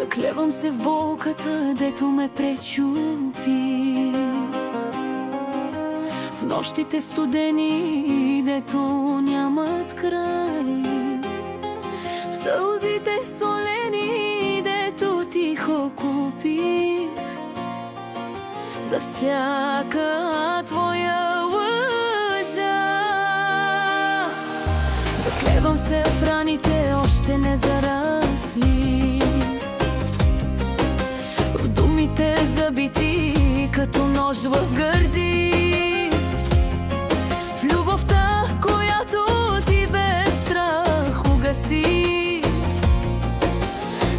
Заклевам се в болката, дето ме пречупи, в нощите студени, дето нямат край, в сълзите солени, дето тихо купих, за всяка твоя лъжа. Заклевам се в раните, още не зарасли, в думите забити като нож в гърди, в любовта, която ти без страх угаси.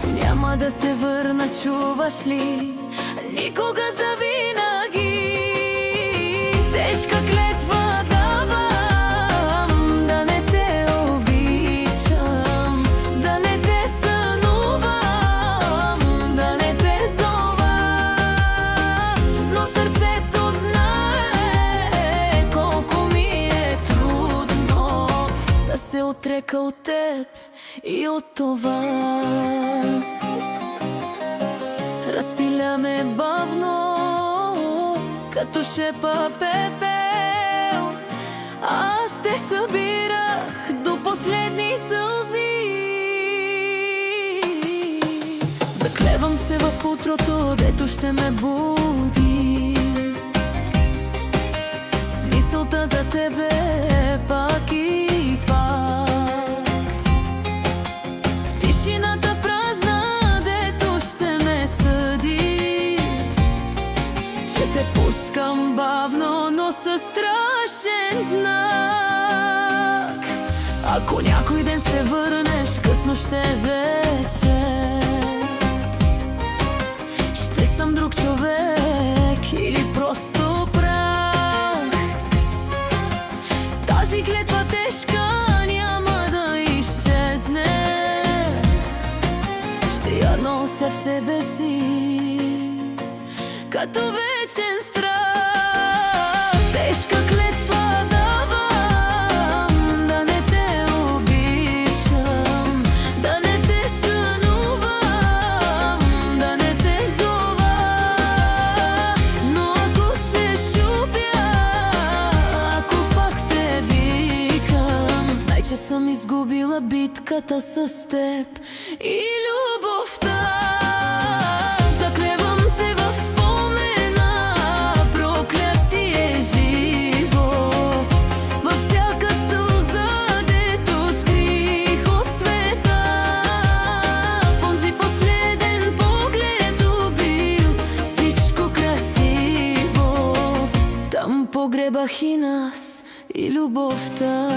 Няма да се върна, чуваш ли, никога завинаги. Тежка клетва давам, да не те обичам, да не те сънувам, да не те зова. Но сърцето знае колко ми е трудно да се отрека от теб и от това. Разпиляме бавно, като шепа пепел. Аз те събирах до последни сълзи. Заклевам се в утрото, дето ще ме буди, с мисълта за тебе пак и пак. В тишината празна, дето ще ме съди, че те пускам бавно, но със страшен знак. Ако някой ден се върнеш, късно ще е вечер, ще съм друг човек или просто прах. Тази клетва тежка няма да изчезне, ще я нося в себе си като вечен страх. Тежка клетва давам, да не те обичам, да не те сънувам, да не те зова. Но ако се щупя, ако пак те викам, знай, че съм изгубила битката с теб и любовта. Заклевам се в спомена, проклятие живо, във всяка сълза, дето скрих от света. В онзи последен поглед убил всичко красиво, там погребах и нас, и любовта.